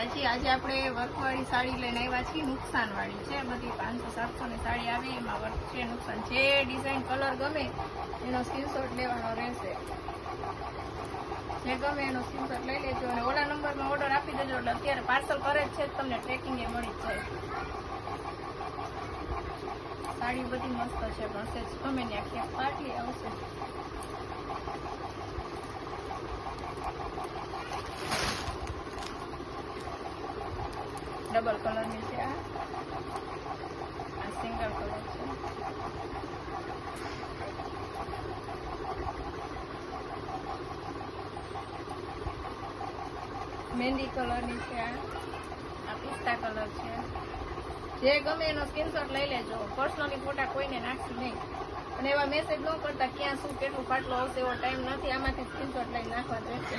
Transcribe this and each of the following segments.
માતાજી। આજે આપણે વર્કવાળી સાડી લઈને આવ્યા છીએ, નુકસાનવાળી છે બધી। 500-700 ની સાડી આવે, એમાં વર્ક છે, નુકસાન છે। ડિઝાઇન કલર ગમે એનો સ્ક્રીનશોટ લેવાનો રહેશે, જે ગમે એનો સ્ક્રીનશોટ લઈ લેજો અને ઓલા નંબરમાં ઓર્ડર આપી દેજો, એટલે અત્યારે પાર્સલ કરે છે તમને ટ્રેકિંગ એ મળી જાય। સાડી બધી મસ્ત છે, પણ સેજ ગમે ને આખી પાટલી આવશે। ડબલ કલરની છે, આ સિંગલ કલર છે। મહેંદી કલરની છે, આ પિસ્તા કલર છે। જે ગમે એનો સ્ક્રીનશોટ લઈ લેજો, પર્સનલી ફોટા કોઈને નાખી નહીં, અને એવા મેસેજ ન કરતા ક્યાં શું કેટલું પાટલો આવશે એવો ટાઈમ નથી, આમાંથી સ્ક્રીનશોટ લઈને નાખવા રહેશે।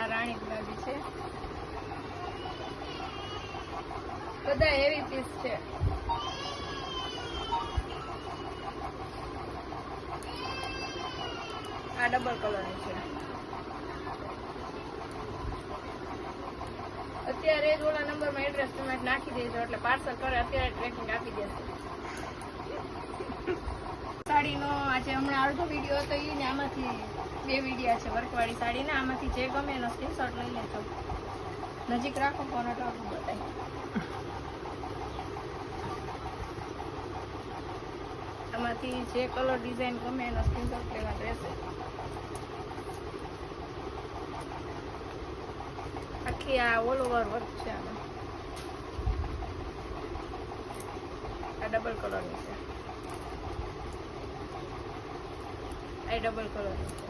આ રાણી ગુલાબી છે, બધા હેવી પીસ છે। આ ડબલ કલરની છે, અત્યારે જ ઓલા નંબરમાં એડ્રેસ પેમેન્ટ નાખી દેજો, એટલે પાર્સલ કરે અત્યારે ટ્રેકિંગ આપી દેશે। સાડીનો આજે હમણાં અડધો વિડીયો હતો એ ને આમાંથી 2 વિડીયા છે વર્કવાળી સાડીને, આમાંથી જે ગમે એનો સ્ક્રીનશોટ લઈ લેજો। નજીક રાખો ફોન, એટલે આપણું બતાવી। આમાંથી જે કલર ડિઝાઇન ગમે એનો સ્ક્રીનશોટ લેવાનો રહેશે। આખી આ ઓલ ઓવર વર્ક છે આમાં। આ ડબલ કલરની છે, આ ડબલ કલરની છે।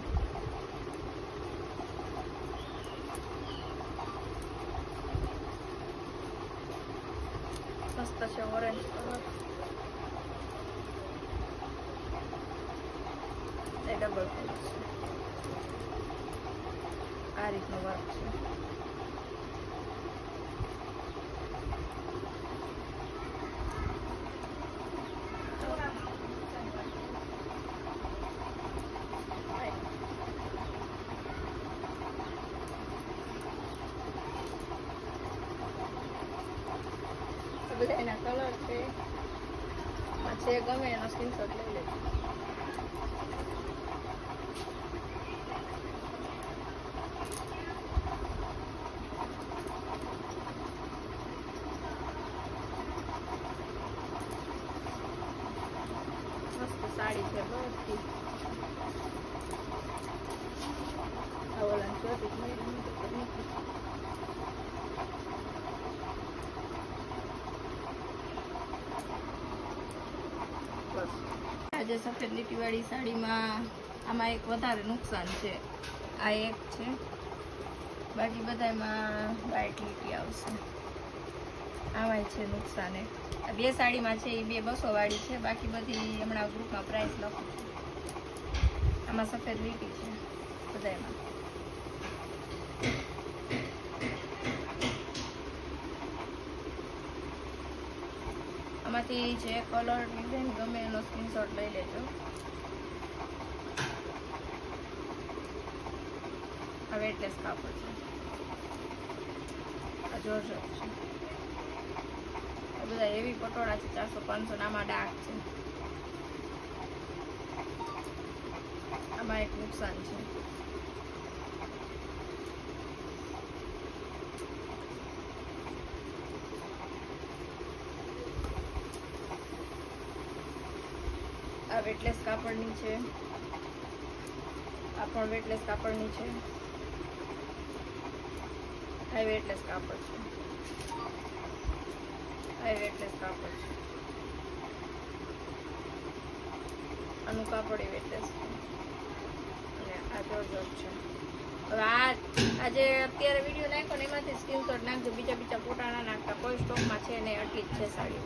મસ્ત છે, ઓરેન્જ કલર, એ ડબલ કલર છે। આ રીતનો વર્ક છે। બધા એના કલર છે, જે ગમે એનો સ્ક્રીનશોટ લઈ લેજો। મસ્ત સાડી છે બધી। આ ઓલા આજે સફેદ લીટીવાળી સાડીમાં આમાં એક વધારે નુકસાન છે, આ એક છે, બાકી બધામાં વ્હાઈટ લીટી આવશે। આમાં છે નુકસાન એક, આ 2 સાડીમાં છે, એ 2 200 વાળી છે, બાકી બધી હમણાં ગ્રુપમાં પ્રાઇસ લખું છું। આમાં સફેદ લીટી છે બધામાં। આમાંથી જે કલર ડિઝાઇન ગમે એનો સ્ક્રીનશોટ લઈ લેજો। આ વેટલેસ કાપડ છે, આ જોરજટ છે, આ બધા હેવી પટોળા છે, 400-500 આમાં ડાર્ક છે। આમાં એક નુકસાન છે, આ વેટલેસ કાપડની છે, આ પણ વેટલેસ કાપડની છે, આ વેટલેસ કાપડ છે, આ વેટલેસ કાપડ છે, આનું કાપડ એ વેટલેસ છે, અને આ જોરજટ છે। હવે આજે અત્યારે વિડીયો નાખ્યો ને એમાંથી સ્ક્રીનશોટ નાખજો, બીજા ફોટા ના નાખતા, કોઈ સ્ટોકમાં છે ને, આટલી જ છે સાડી।